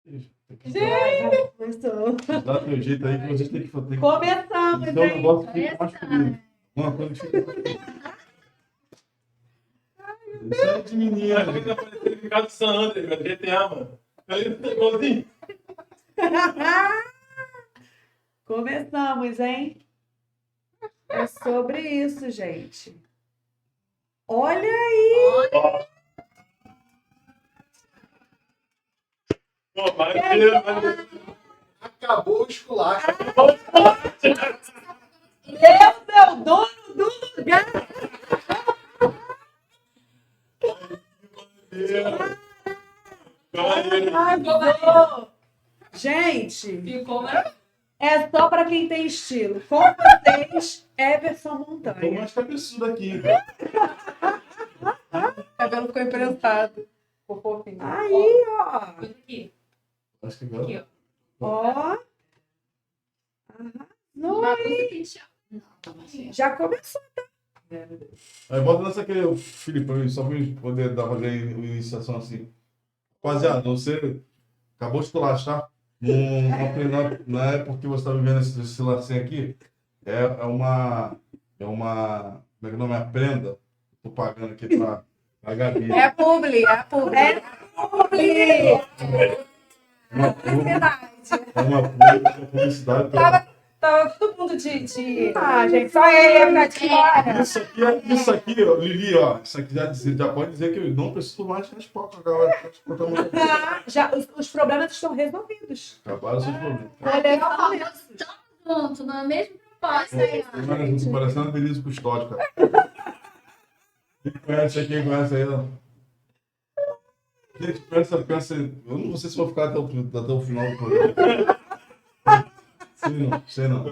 Gente! Começou. Dá teu jeito aí que vocês têm que fazer. Começamos, Então o hein? negócio fica mais fluido. Uma coisa que fica. Isso é de menino. Essa coisa parecendo Ricardo San Andreas, velho, GTA, mano. Ele tá igualzinho. Começamos, hein? É sobre isso, gente. Olha aí! Pô, valeu. Acabou o esculacho. Deus é o dono do lugar! Arrasou! Gente, Ficou é só para quem tem estilo. Com vocês, Everson Tô Montanha. mais cabeçudo aqui. O cabelo ficou imprensado. Ficou fofinho. Aí, ó. Aqui. Acho que agora. Aqui, ó. Ó. Arrasou. Pra você pentear. Não, tá baixinho. Já começou. Aí bota nessa aqui, o Filipão, só pra gente poder dar uma iniciação assim. Rapaziada, você acabou de esculachar. Na época que você está vivendo esse lacinho aqui, é uma. Como é que é o nome? A prenda. Tô pagando aqui pra Gabi. É publi, é publi. Uma publicidade. Tava todo mundo de... Ah, gente, só ele ia ficar de fora. Isso aqui, ó, Lili, ó, isso aqui já pode dizer que eu não preciso mais de resposta, galera. Já, os problemas estão resolvidos. Acabaram seus problemas. Olha, É o famoso tamo junto, no mesmo propósito aí, ó. Tô parecendo uma Denise Custódio, cara. Quem conhece aí, ó. Gente, pensa. Eu não sei se vou ficar até o final do programa. Sei não.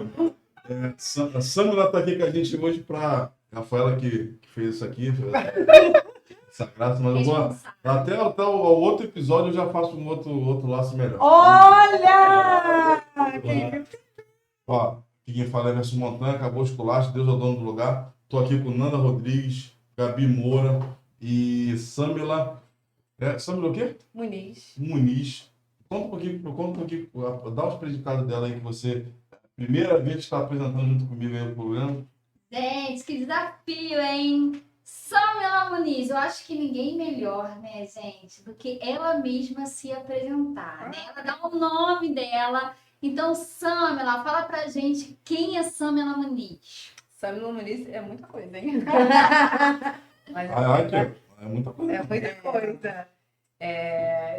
A Samila tá aqui com a gente hoje pra. Rafaela que fez isso aqui. Essa graça, mas eu vou. Até o outro episódio eu já faço um outro laço melhor. olha! Ó, aqui quem fala é Everson Montanha, acabou de esculacho, Deus é o dono do lugar. Tô aqui com Nanda Rodrigues, Gabi Moura e Samila. Samila o quê? Muniz. Conta um pouquinho, dá os predicados dela aí que você, primeira vez que está apresentando junto comigo aí o programa. Gente, que desafio, hein? Samila Muniz, eu acho que ninguém melhor, né, gente, do que ela mesma se apresentar, né? Ela dá o nome dela. Então, Samila, fala pra gente quem é Samila Muniz. Samila Muniz é muita coisa, hein? Mas É muita coisa. é muita coisa.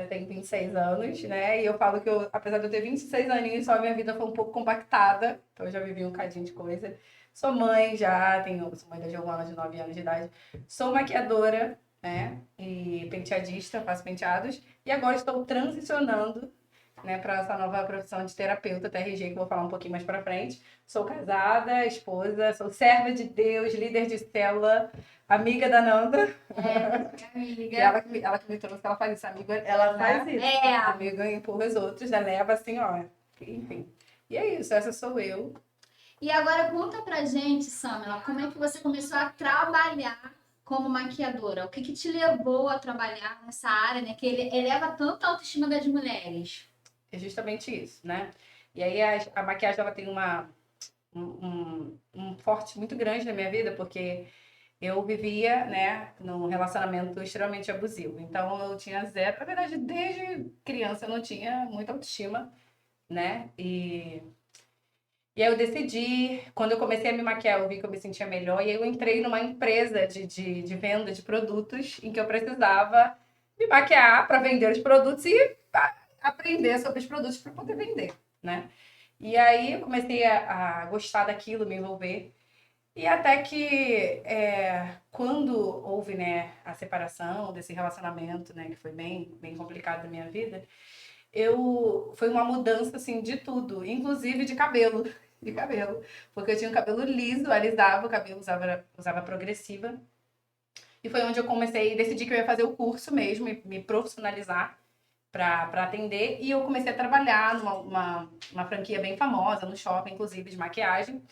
Eu tenho 26 anos, né? E eu falo que, apesar de eu ter 26 aninhos, só a minha vida foi um pouco compactada. Então, eu já vivi um cadinho de coisa. Sou mãe já, sou mãe da Giovana, de 9 anos de idade. Sou maquiadora, né? E penteadista, faço penteados. E agora estou transicionando, né, para essa nova profissão de terapeuta, TRG, que eu vou falar um pouquinho mais para frente. Sou casada, esposa, sou serva de Deus, líder de célula, amiga da Nanda. Amiga. E ela que me trouxe, ela faz isso, amiga. Ela faz isso. É. Amiga empurra os outros, né? Leva assim, ó. Enfim. E é isso, essa sou eu. E agora conta pra gente, Samila, como é que você começou a trabalhar como maquiadora? O que que te levou a trabalhar nessa área, né? Que ele eleva tanto a autoestima das mulheres. É justamente isso, né? E aí a maquiagem, ela tem um forte muito grande na minha vida, porque eu vivia, né, num relacionamento extremamente abusivo. Então, eu tinha zero. Na verdade, desde criança eu não tinha muita autoestima, né? E aí eu decidi, quando eu comecei a me maquiar, eu vi que eu me sentia melhor. E aí eu entrei numa empresa de venda de produtos em que eu precisava me maquiar para vender os produtos e aprender sobre os produtos para poder vender, né? E aí eu comecei a gostar daquilo, me envolver. E até que quando houve, né, a separação desse relacionamento, né, que foi bem, bem complicado na minha vida, foi uma mudança assim de tudo, inclusive de cabelo, porque eu tinha um cabelo liso, alisava o cabelo, usava progressiva. E foi onde eu comecei, decidi que eu ia fazer o curso mesmo, me profissionalizar para atender. E eu comecei a trabalhar numa franquia bem famosa, no shopping, inclusive, de maquiagem.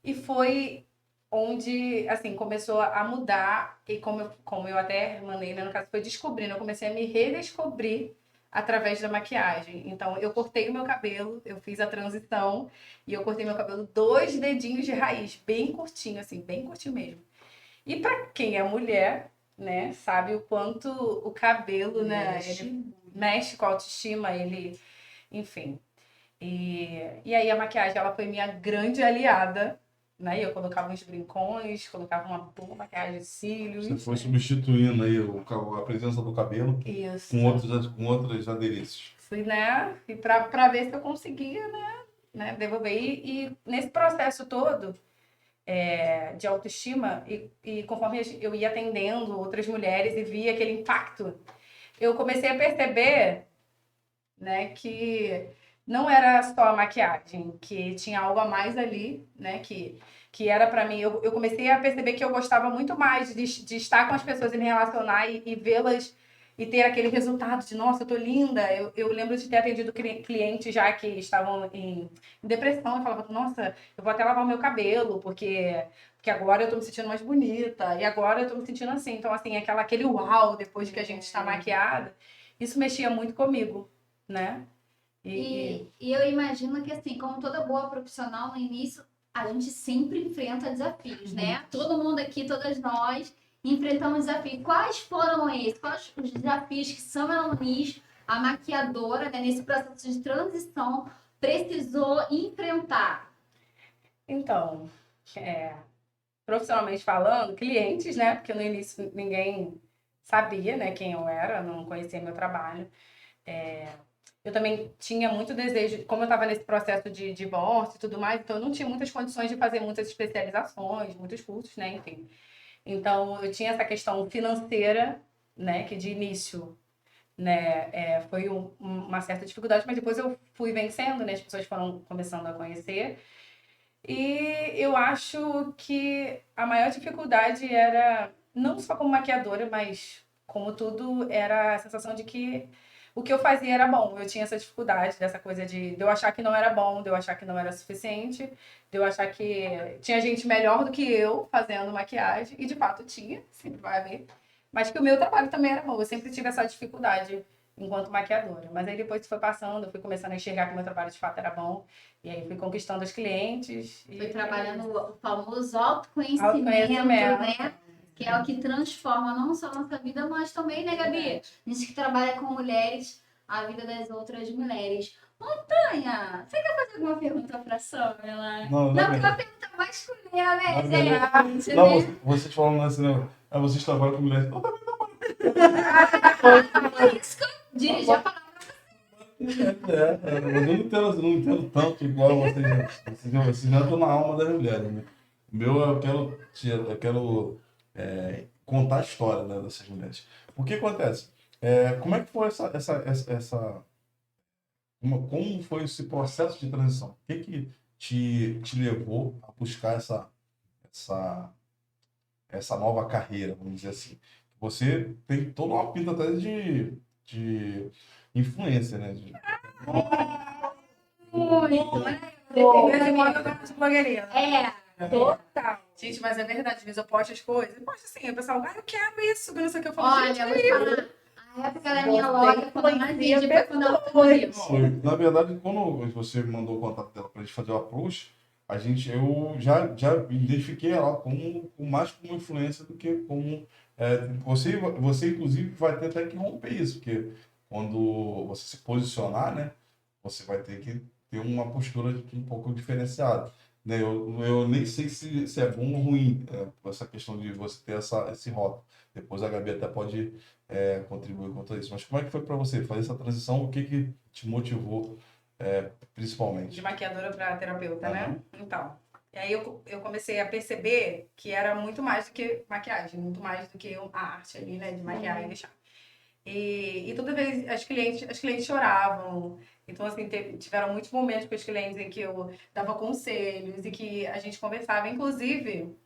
E foi onde, assim, começou a mudar. E como eu até mandei, né, no caso, foi descobrindo. Eu comecei a me redescobrir através da maquiagem. Então, eu cortei o meu cabelo, eu fiz a transição e eu cortei meu cabelo 2 dedinhos de raiz, bem curtinho, assim, bem curtinho mesmo. E pra quem é mulher, né, sabe o quanto o cabelo, né, ele mexe com a autoestima, ele, enfim. E aí a maquiagem, ela foi minha grande aliada, né? Eu colocava uns brincões, colocava uma boa maquiagem de cílios. Você foi substituindo aí a presença do cabelo Isso. com outras aderências. Fui, né? E pra ver se eu conseguia, né, devolver. E nesse processo todo de autoestima, e conforme eu ia atendendo outras mulheres e via aquele impacto, eu comecei a perceber, né, que não era só a maquiagem, que tinha algo a mais ali, né, que era pra mim. Eu comecei a perceber que eu gostava muito mais de estar com as pessoas e me relacionar e vê-las e ter aquele resultado de, nossa, eu tô linda. Eu lembro de ter atendido clientes já que estavam em depressão e falavam, nossa, eu vou até lavar o meu cabelo, porque agora eu tô me sentindo mais bonita, e agora eu tô me sentindo assim. Então, assim, aquele uau, depois que a gente está maquiada, isso mexia muito comigo, né? E eu imagino que, assim, como toda boa profissional, no início, a gente sempre enfrenta desafios, né? Todo mundo aqui, todas nós, enfrentamos desafios. Quais foram esses? Quais os desafios que Samela Muniz, a maquiadora, né, nesse processo de transição, precisou enfrentar? Então, profissionalmente falando, clientes, né? Porque no início ninguém sabia, né, quem eu era, não conhecia meu trabalho. Eu também tinha muito desejo, como eu estava nesse processo de divórcio e tudo mais, então eu não tinha muitas condições de fazer muitas especializações, muitos cursos, né, enfim. Então eu tinha essa questão financeira, né, que de início, né, foi uma certa dificuldade, mas depois eu fui vencendo, né, as pessoas foram começando a conhecer. E eu acho que a maior dificuldade era, não só como maquiadora, mas como tudo, era a sensação de que o que eu fazia era bom. Eu tinha essa dificuldade dessa coisa de eu achar que não era bom, de eu achar que não era suficiente, de eu achar que tinha gente melhor do que eu fazendo maquiagem, e de fato tinha, sempre vai haver, mas que o meu trabalho também era bom. Eu sempre tive essa dificuldade enquanto maquiadora. Mas aí depois que foi passando, eu fui começando a enxergar que o meu trabalho de fato era bom. E aí fui conquistando os clientes. Foi trabalhando o famoso autoconhecimento, Autoconhecimento. né? Que é o que transforma não só a nossa vida, mas também, né, Gabi? A gente que trabalha com mulheres, a vida das outras mulheres. Montanha, você quer fazer alguma pergunta pra Samela? Não, Não, porque é uma pergunta masculina, né, Na verdade- gente? Não, Né? vocês falam assim, não. Vocês trabalham com mulheres. Eu também trabalho. Foi isso que eu dirigi a palavra. Mas eu não entendo tanto igual vocês. Vocês já estão na alma das mulheres, né? O meu, eu quero contar a história, né, dessas mulheres. O que acontece? Como é que foi como foi esse processo de transição? O que te levou a buscar essa nova carreira, vamos dizer assim? Você tem toda uma pinta até de influência, né? Muito, né? De blogueirinha. Total. Gente, mas é verdade, às vezes eu posto as coisas. Eu posto assim, o pessoal, eu quero isso, não sei o que eu falo. Olha, gente, eu vou te falar. A época da minha loja, quando eu mais influencia vendi, foi quando ela falou isso. Na verdade, quando você mandou o contato dela para a gente fazer o approach, eu já identifiquei ela mais como influência do que como... você, inclusive, vai ter até que romper isso, porque quando você se posicionar, né, você vai ter que ter uma postura um pouco diferenciada. Né? Eu nem sei se é bom ou ruim essa questão de você ter esse rótulo. Depois a Gabi até pode contribuir quanto a isso. Mas como é que foi para você fazer essa transição? O que te motivou principalmente? De maquiadora para terapeuta, né? Aham. Então. E aí eu comecei a perceber que era muito mais do que maquiagem, muito mais do que a arte ali, né? De maquiar e deixar. E toda vez as clientes choravam. Então, assim, tiveram muitos momentos com os clientes em que eu dava conselhos e que a gente conversava. Inclusive,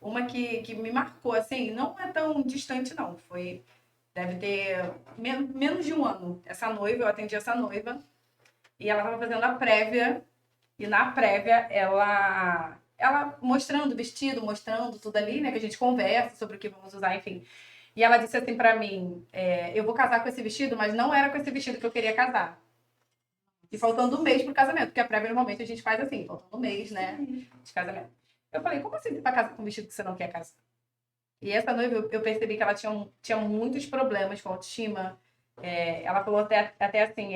uma que me marcou, assim, não é tão distante, não. Deve ter menos de um ano. Eu atendi essa noiva. E ela estava fazendo a prévia. E na prévia, ela mostrando o vestido, mostrando tudo ali, né? Que a gente conversa sobre o que vamos usar, enfim. E ela disse assim pra mim, eu vou casar com esse vestido, mas não era com esse vestido que eu queria casar. E faltando um mês pro casamento, porque a prévia normalmente a gente faz assim, faltando um mês, né, de casamento. Eu falei, como assim você vai casar com um vestido que você não quer casar? E essa noiva, eu percebi que ela tinha muitos problemas com autoestima. Ela falou até assim,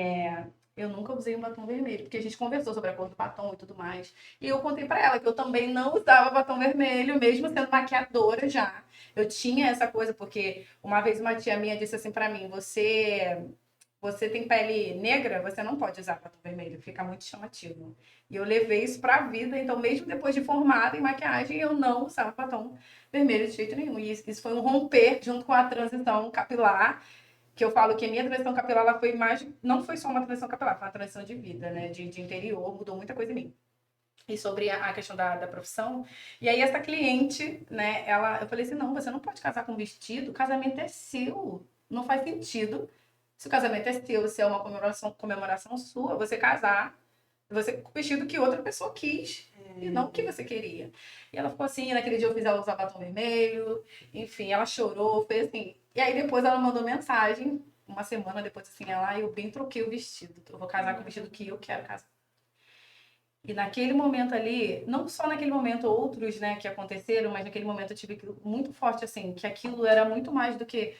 eu nunca usei um batom vermelho, porque a gente conversou sobre a cor do batom e tudo mais. E eu contei pra ela que eu também não usava batom vermelho, mesmo sendo maquiadora já. Eu tinha essa coisa, porque uma vez uma tia minha disse assim pra mim, você tem pele negra, você não pode usar batom vermelho, fica muito chamativo. E eu levei isso pra vida, então mesmo depois de formada em maquiagem, eu não usava batom vermelho de jeito nenhum. E isso foi um romper junto com a transição capilar, que eu falo que a minha transição capilar, ela foi mais, não foi só uma transição capilar, foi uma transição de vida, né, de interior, mudou muita coisa em mim. E sobre a questão da profissão. E aí essa cliente, né, eu falei assim, não, você não pode casar com vestido, o casamento é seu, não faz sentido. Se o casamento é seu, se é uma comemoração sua, você casar, você com o vestido que outra pessoa quis, e não o que você queria. E ela ficou assim, naquele dia eu fiz ela usar batom vermelho, enfim, ela chorou, fez assim. E aí depois ela mandou mensagem, uma semana depois, assim, eu bem troquei o vestido, eu vou casar com o vestido que eu quero casar. E naquele momento ali, não só naquele momento, outros, né, que aconteceram, mas naquele momento eu tive muito forte, assim, que aquilo era muito mais do que...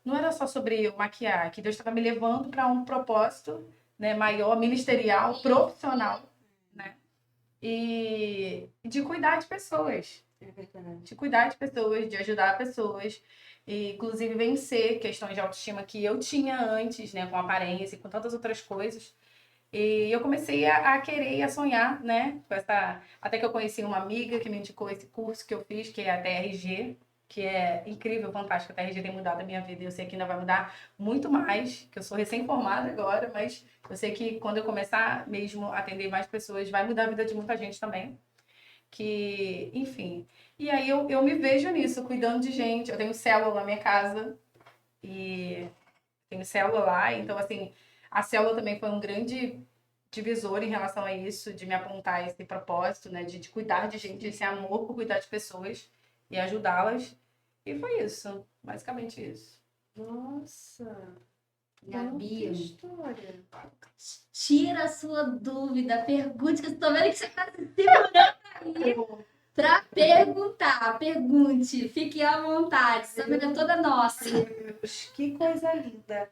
Não era só sobre eu maquiar, que Deus estava me levando para um propósito, né, maior, ministerial, profissional, né? E de cuidar de pessoas. De cuidar de pessoas, de ajudar pessoas. E, inclusive, vencer questões de autoestima que eu tinha antes, né, com aparência e com tantas outras coisas. E eu comecei a querer e a sonhar, né? Com até que eu conheci uma amiga que me indicou esse curso que eu fiz, que é a TRG, que é incrível, fantástico. A TRG tem mudado a minha vida e eu sei que ainda vai mudar muito mais, que eu sou recém-formada agora, mas eu sei que quando eu começar mesmo a atender mais pessoas, vai mudar a vida de muita gente também. Que, enfim. E aí eu me vejo nisso, cuidando de gente. Eu tenho célula na minha casa e tenho célula lá, então assim, a célula também foi um grande divisor em relação a isso, de me apontar esse propósito, né, de cuidar de gente, esse amor por cuidar de pessoas e ajudá-las. E foi isso, basicamente isso. Nossa, Gabi, que história. tira a sua dúvida, pergunte, que eu tô vendo que você tá se segurando aí pra perguntar. Pergunte, fique à vontade, essa vida é toda nossa. Deus, que coisa linda.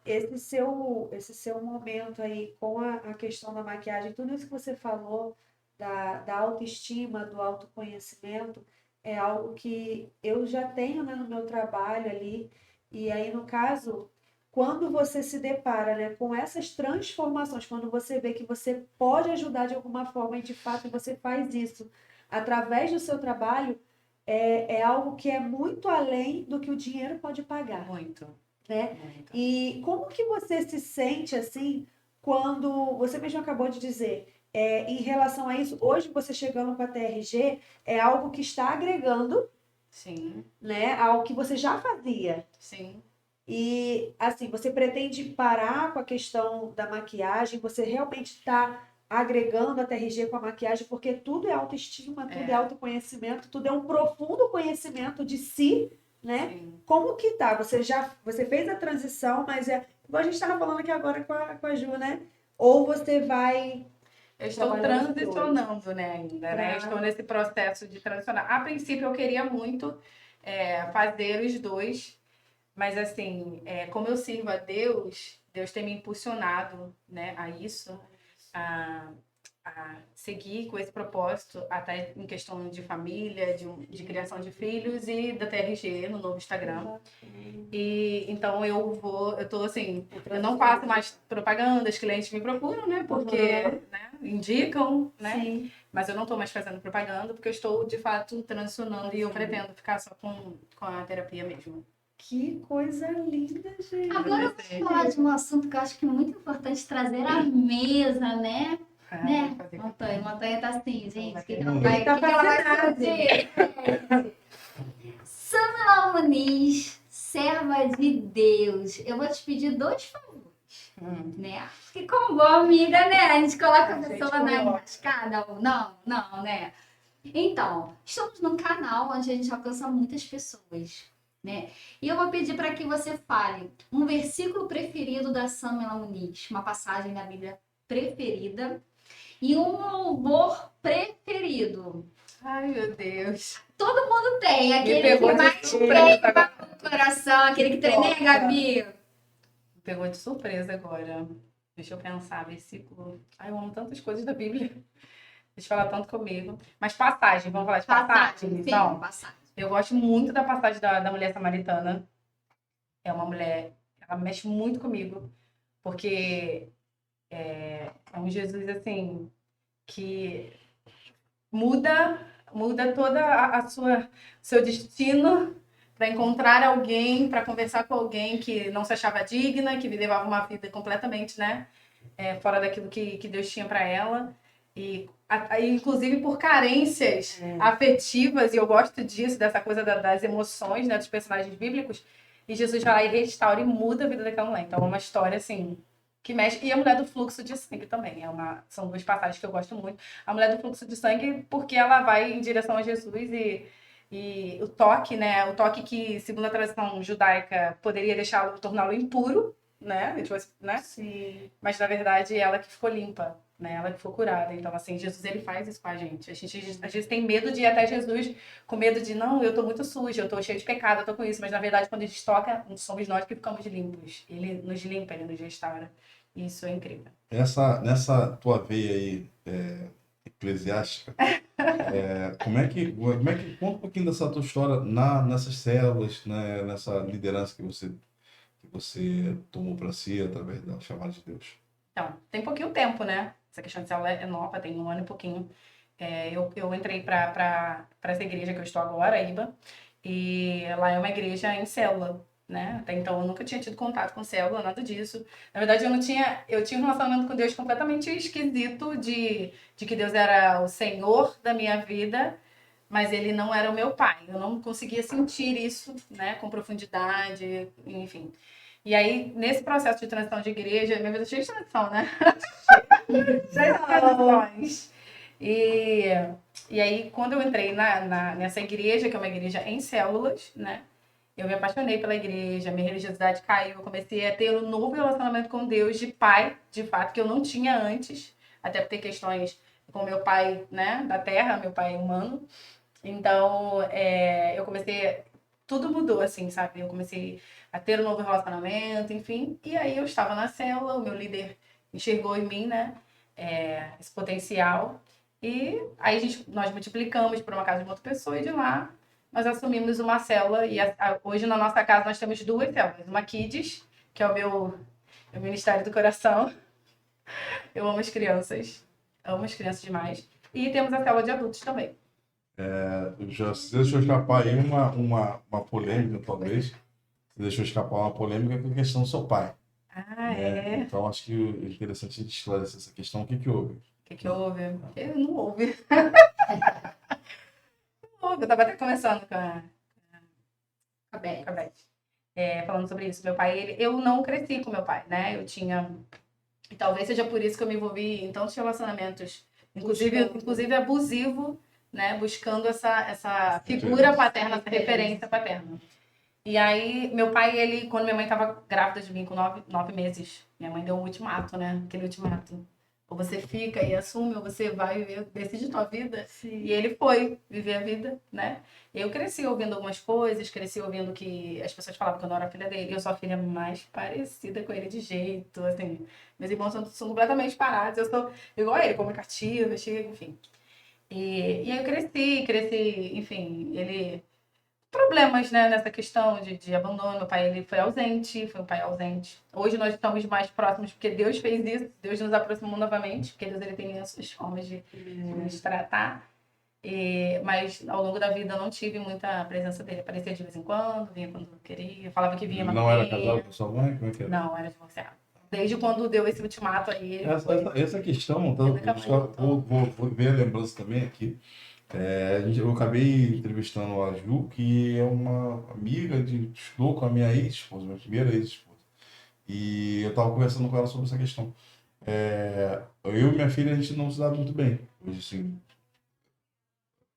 Esse seu momento aí com a questão da maquiagem, tudo isso que você falou da autoestima, do autoconhecimento, é algo que eu já tenho, né, no meu trabalho ali. E aí, no caso, quando você se depara, né, com essas transformações, quando você vê que você pode ajudar de alguma forma e de fato você faz isso através do seu trabalho, é algo que é muito além do que o dinheiro pode pagar, Muito. né? Muito. E como que você se sente assim quando você mesmo acabou de dizer, em relação a isso, hoje você chegando com a TRG é algo que está agregando, Sim, né, ao que você já fazia. sim. E assim, você pretende parar com a questão da maquiagem? Você realmente está agregando a TRG com a maquiagem, porque tudo é autoestima, tudo é autoconhecimento, tudo é um profundo conhecimento de si, né? Sim. Como que tá? Você fez a transição, mas igual a gente estava falando aqui agora com a Ju, né? Ou você vai... Eu estou transicionando, né, ainda, né? Estou nesse processo de transicionar. A princípio, eu queria muito fazer os dois, mas assim, como eu sirvo a Deus, Deus tem me impulsionado, né, a isso, a seguir com esse propósito, até em questão de família, de criação de filhos e da TRG no novo Instagram. E então eu tô assim, eu não faço mais propaganda, os clientes me procuram, né? Porque né, indicam, né? Sim. Mas eu não tô mais fazendo propaganda porque eu estou de fato transicionando e eu pretendo ficar só com a terapia mesmo. Que coisa linda, gente. Agora eu vou falar de um assunto que eu acho que é muito importante trazer à mesa, né? Né? Montanha tá assim, gente. O que ela vai fazer? Samela Muniz, serva de Deus. Eu vou te pedir 2 favores, né? Porque como boa amiga, né? A gente coloca a pessoa na embascada ou não, né? Então, estamos num canal onde a gente alcança muitas pessoas. né? E eu vou pedir para que você fale um versículo preferido da Samela Muniz, uma passagem da Bíblia preferida e um louvor preferido. Ai, meu Deus. Todo mundo tem, Me aquele pegou que de mais surpresa queima agora. no coração, aquele que tem, né, Nossa. Gabi? Me pegou de surpresa agora. Deixa eu pensar, versículo. Ai, eu amo tantas coisas da Bíblia. Deixa eu falar tanto comigo. Mas passagem, vamos falar de passagem, Passagem, então? sim, passagem. Eu gosto muito da passagem da mulher samaritana. É uma mulher, ela mexe muito comigo, porque é um Jesus, assim, que muda toda a sua seu destino para encontrar alguém, para conversar com alguém que não se achava digna, que levava uma vida completamente, né, fora daquilo que Deus tinha para ela. E inclusive por carências afetivas, e eu gosto disso, dessa coisa das emoções, né, dos personagens bíblicos, e Jesus vai lá e restaura e muda a vida daquela mulher. Então é uma história, assim, que mexe. E a mulher do fluxo de sangue também. São duas passagens que eu gosto muito. A mulher do fluxo de sangue, porque ela vai em direção a Jesus e o toque, né? O toque que, segundo a tradição judaica, poderia torná-lo impuro, né? Tipo, né? Sim. Mas na verdade ela que ficou limpa, né? Ela que ficou curada. Então, assim, Jesus ele faz isso com a gente. A gente às vezes tem medo de ir até Jesus, com medo de, não, eu tô muito suja, eu tô cheio de pecado, eu tô com isso. Mas na verdade, quando a gente toca, somos nós que ficamos limpos. Ele nos limpa, ele nos restaura. Isso é incrível. Nessa tua veia aí, eclesiástica, conta um pouquinho dessa tua história nessas células, né, nessa liderança que você tomou para si através da chamada de Deus? Então, tem pouquinho tempo, né? Essa questão de célula é nova, tem 1 ano e pouquinho. Eu entrei para essa igreja que eu estou agora, a IBA, e lá é uma igreja em célula, né? Até então eu nunca tinha tido contato com célula, nada disso. Na verdade, eu tinha um relacionamento com Deus completamente esquisito de que Deus era o Senhor da minha vida, mas ele não era o meu pai. Eu não conseguia sentir isso, né, com profundidade, enfim. E aí, nesse processo de transição de igreja, minha vida é cheia de transição, né? Cheia de transições. E aí, quando eu entrei nessa igreja, que é uma igreja em células, né? Eu me apaixonei pela igreja, minha religiosidade caiu, eu comecei a ter um novo relacionamento com Deus de pai, de fato, que eu não tinha antes, até por ter questões com meu pai, né, da terra, meu pai humano. Então, eu comecei, tudo mudou, assim, sabe? Eu comecei a ter um novo relacionamento, enfim. E aí eu estava na célula, o meu líder enxergou em mim, né, esse potencial. E aí nós multiplicamos para uma casa de uma outra pessoa e de lá nós assumimos uma célula. E hoje na nossa casa nós temos 2 células. Uma Kids, que é o meu ministério do coração. Eu amo as crianças demais. E temos a célula de adultos também. Você deixou escapar aí uma polêmica, talvez. Você deixou escapar uma polêmica com a questão do seu pai. Ah, Né? é? Então, acho que é interessante a gente esclarecer essa questão. O que houve? O que houve? Não houve. Não houve. Eu estava até conversando com a Beth. Falando sobre isso. Meu pai, eu não cresci com meu pai, né? Eu tinha... E talvez seja por isso que eu me envolvi em tantos relacionamentos, inclusive abusivo, né? Buscando essa figura paterna, essa referência paterna. E aí, meu pai, quando minha mãe estava grávida de mim, com 9 meses, minha mãe deu um ultimato, né? Aquele ultimato. Ou você fica e assume, ou você vai viver, decide tua vida. Sim. E ele foi viver a vida, né? Eu cresci ouvindo algumas coisas, cresci ouvindo que as pessoas falavam que eu não era filha dele. Eu sou a filha mais parecida com ele de jeito, assim. Meus irmãos são completamente parados. Eu sou igual a ele, comunicativa, enfim. E aí eu cresci, enfim, ele... Problemas, né, nessa questão de abandono. Meu pai, ele foi um pai ausente. Hoje nós estamos mais próximos porque Deus fez isso, Deus nos aproximou novamente, porque Deus ele tem as suas formas de nos tratar. Mas ao longo da vida eu não tive muita presença dele. Aparecia de vez em quando, vinha quando queria, falava que vinha, mas Não era casado com sua mãe? Como é que era? Não, era divorciado. Desde quando deu esse ultimato aí, ele foi... Essa questão, tá, Ele nunca mais voltou. vou ver a lembrança também aqui. Eu acabei entrevistando a Ju, que é uma amiga estudou com a minha ex-esposa, minha primeira ex-esposa. E eu estava conversando com ela sobre essa questão. Eu e minha filha, a gente não se dá muito bem. Hoje, assim,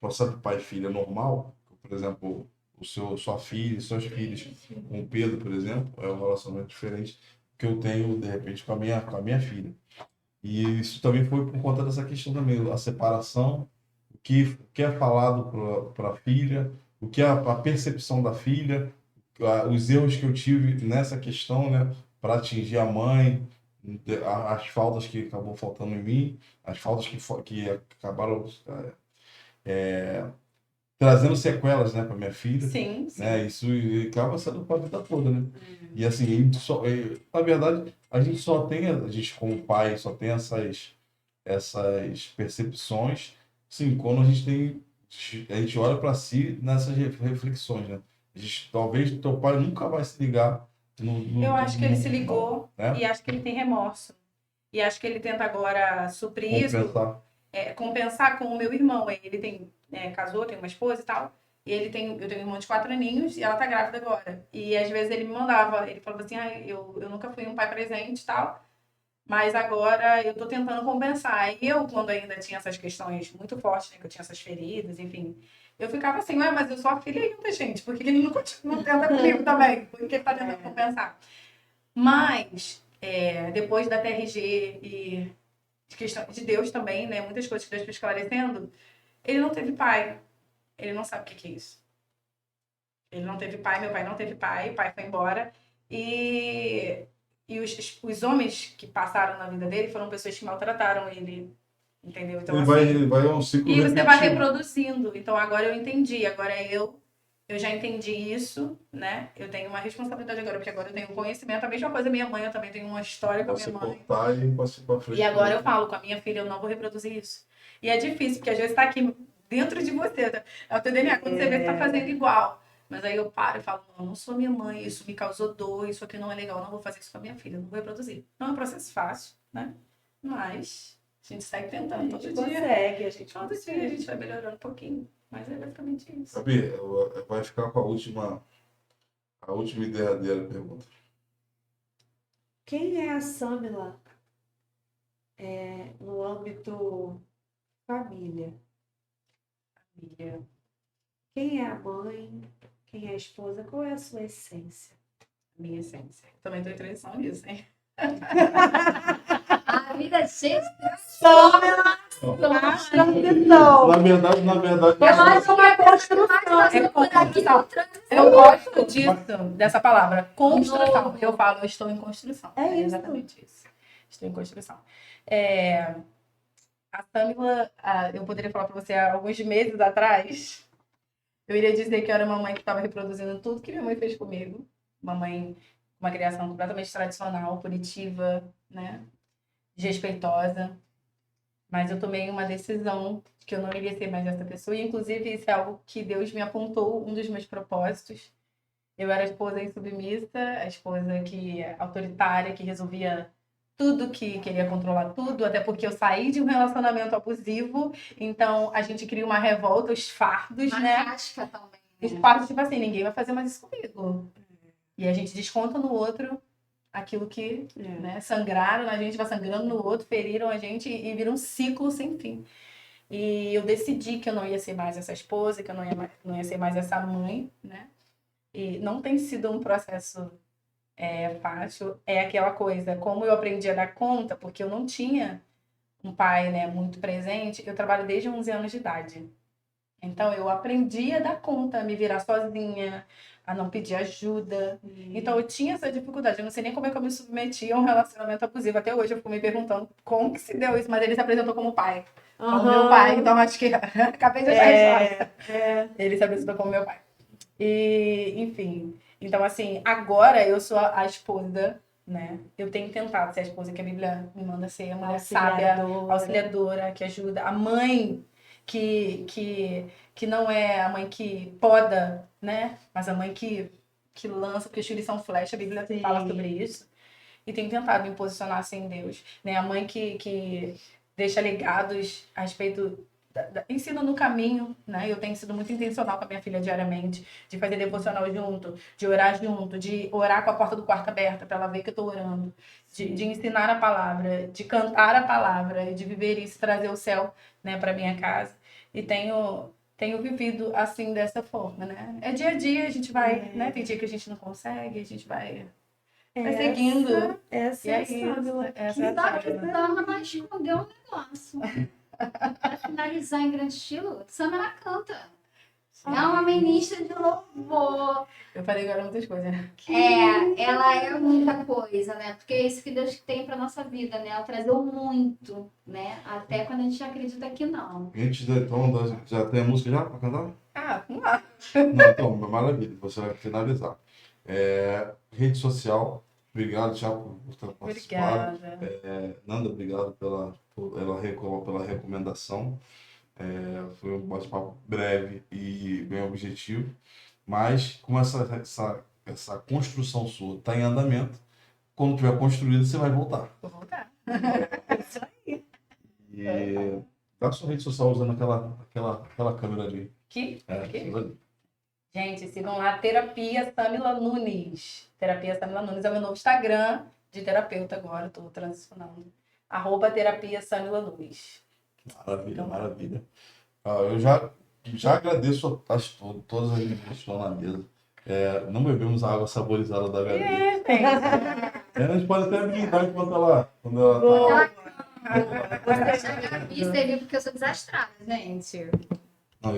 processo de pai e filha normal, por exemplo, sua filha, seus filhos com o Pedro, por exemplo, é um relacionamento diferente que eu tenho, de repente, com a minha filha. E isso também foi por conta dessa questão também, a separação, o que é falado para a filha, o que é a percepção da filha, os erros que eu tive nessa questão, né, para atingir a mãe, as faltas que acabou faltando em mim, as faltas que acabaram trazendo sequelas, né, para minha filha, Sim, sim. né, isso acaba sendo para a vida toda, né? E assim, a gente na verdade, a gente como pai só tem essas percepções, sim, quando a gente olha para si nessas reflexões, né? Talvez teu pai nunca vai se ligar Eu acho que ele se no- ligou né? e acho que ele tem remorso. E acho que ele tenta agora suprir isso, Compensar. compensar com o meu irmão. Ele tem, casou, tem uma esposa e tal. E eu tenho um irmão de 4 aninhos e ela tá grávida agora. E às vezes ele me mandava, ele falava assim, eu nunca fui um pai presente e tal, mas agora eu tô tentando compensar. E eu, quando ainda tinha essas questões muito fortes, né, que eu tinha essas feridas, enfim, eu ficava assim, ué, mas eu sou a filha ainda, gente, por que ele não tenta comigo também? Por que ele tá tentando compensar? Mas, depois da TRG e de questão de Deus também, né, muitas coisas que Deus foi esclarecendo, ele não teve pai. Ele não sabe o que é isso. Ele não teve pai, meu pai não teve pai, o pai foi embora. E os homens que passaram na vida dele foram pessoas que maltrataram ele, entendeu? Então, Ele vai a um ciclo e você vai repetitivo. reproduzindo. Então, agora eu entendi. Agora eu já entendi isso, né? Eu tenho uma responsabilidade agora, porque agora eu tenho conhecimento. A mesma coisa minha mãe, eu também tenho uma história com a Você minha mãe. cortar e passar para frente. E agora eu falo com a minha filha, eu não vou reproduzir isso. E é difícil, porque às vezes tá aqui dentro de você. É o teu DNA, quando você vê que tá fazendo igual. Mas aí eu paro e falo, não, eu não sou minha mãe, isso me causou dor, isso aqui não é legal, eu não vou fazer isso com a minha filha, eu não vou reproduzir. Não é um processo fácil, né? Mas a gente segue tentando todo dia. Consegue, a gente Todo consegue. dia a gente vai melhorando um pouquinho. Mas é basicamente isso. Gabi, vai ficar com a última e derradeira pergunta. Quem é a Samila no âmbito família? Família. Quem é a mãe? Quem é a esposa? Qual é a sua essência? Minha essência. Também tô em transição nisso, hein? A vida é cheia de Transição. Na verdade, Eu acho que é construção. É Por aqui construção. com transição. Eu gosto disso, dessa palavra. Construção. Novo. Eu falo, eu estou em construção. É isso. Exatamente isso. Estou em construção. A Samila, eu poderia falar para você há alguns meses atrás, eu iria dizer que eu era uma mãe que estava reproduzindo tudo que minha mãe fez comigo. Uma mãe com uma criação completamente tradicional, punitiva, né? Desrespeitosa. Mas eu tomei uma decisão de que eu não iria ser mais essa pessoa. E, inclusive, isso é algo que Deus me apontou, um dos meus propósitos. Eu era a esposa insubmissa, a esposa que autoritária, que resolvia tudo, que queria controlar tudo, até porque eu saí de um relacionamento abusivo, então a gente cria uma revolta, os fardos, Uma né? casca também. Os fardos, tipo assim, ninguém vai fazer mais isso comigo. E a gente desconta no outro aquilo que né, sangraram na gente, vai sangrando no outro, feriram a gente e vira um ciclo sem fim. E eu decidi que eu não ia ser mais essa esposa, que eu não ia ser mais essa mãe, né? E não tem sido um processo fácil. É aquela coisa, como eu aprendi a dar conta, porque eu não tinha um pai, né, muito presente, eu trabalho desde 11 anos de idade. Então, eu aprendi a dar conta, a me virar sozinha, a não pedir ajuda. Então, eu tinha essa dificuldade. Eu não sei nem como é que eu me submeti a um relacionamento abusivo. Até hoje, eu fico me perguntando como que se deu isso. Mas ele se apresentou como pai. Como meu pai. Então, acho que acabei de achar a história. Ele se apresentou como meu pai. E, enfim. Então, assim, agora eu sou a esposa, né? Eu tenho tentado ser a esposa que a Bíblia me manda ser. A mulher sábia, auxiliadora, que ajuda. A mãe que não é a mãe que poda, né? Mas a mãe que lança, porque os filhos são flecha, a Bíblia fala sobre isso. E tenho tentado me posicionar assim em Deus. Né? A mãe que deixa legados a respeito ensino no caminho, né? Eu tenho sido muito intencional com a minha filha diariamente, de fazer devocional junto, de orar junto, de orar com a porta do quarto aberta para ela ver que eu tô orando, de ensinar a palavra, de cantar a palavra, de viver isso, trazer o céu, né, para minha casa. E tenho tenho vivido assim, dessa forma, né? É dia a dia, a gente vai, né? Tem dia que a gente não consegue, a gente vai seguindo. Essa E é é a isso. Sâmila. Essa é a Só que Sâmila. Samela escondeu um negócio. Pra finalizar em grande estilo, Samela canta. É uma ministra de louvor. Eu falei agora muitas coisas, né? Ela é muita coisa, né? Porque é isso que Deus tem pra nossa vida, né? Ela trazeu muito, né? Até quando a gente acredita que não. Antes de, então, já tem a música já pra cantar? Ah, vamos lá. Não, então, maravilha, você vai finalizar. Rede social, obrigado, Thiago, por ter participado. Obrigada. Nanda, obrigado pela recomendação. Foi um bate-papo breve e bem objetivo, mas com essa construção sua está em andamento, quando tiver construído, você vai voltar. Vou voltar. E dá sua rede social usando aquela câmera ali. Aqui? Aqui? Aquela ali. Gente, sigam lá, Terapia Samila Nunes. Terapia Samila Nunes é o meu novo Instagram de terapeuta agora, estou transicionando. @Terapia Samila Nunes. Maravilha, maravilha. Eu já agradeço todas as que estão na mesa. Não bebemos a água saborizada da Gabi. A gente pode até brindar enquanto ela tá. E serviu porque eu sou desastrada, gente. Não,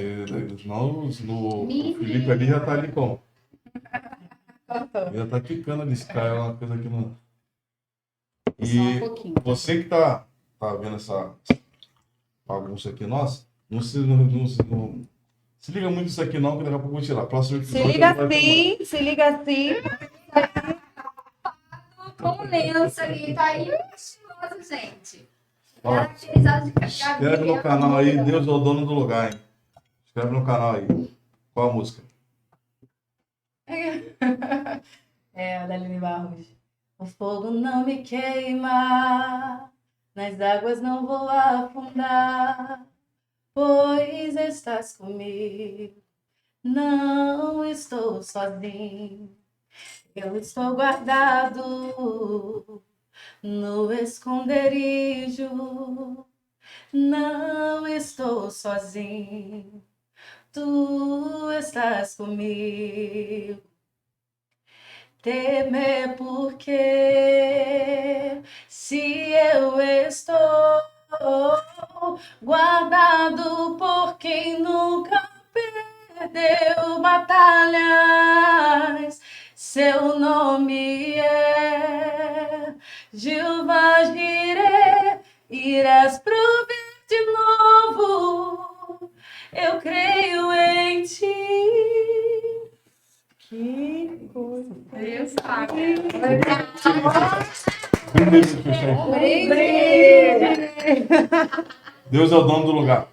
o Felipe ali já tá ali como? Ele já tá quicando ali, se cai uma coisa aqui no. Só E um pouquinho. você que tá vendo essa bagunça aqui, nossa, não se liga muito isso aqui não, que daqui a pouco eu vou tirar. Próximo Se episódio. liga a gente vai filmar. assim, se liga assim. Com lenço ali, tá aí estiloso, gente. Ó, Caracterizado de inscreve no canal aí, Deus é o dono do lugar, hein? Inscreve no canal aí. Qual a música? A da Aline Barros. O fogo não me queima, nas águas não vou afundar, pois estás comigo, não estou sozinho. Eu estou guardado no esconderijo, não estou sozinho, tu estás comigo. Temer porque se eu estou guardado por quem nunca perdeu batalhas, seu nome é Jeová Jireh, irás prover de novo, eu creio em ti. Que coisa. Deus, Um beijo, pessoal. Brinde! Deus é o dono do lugar.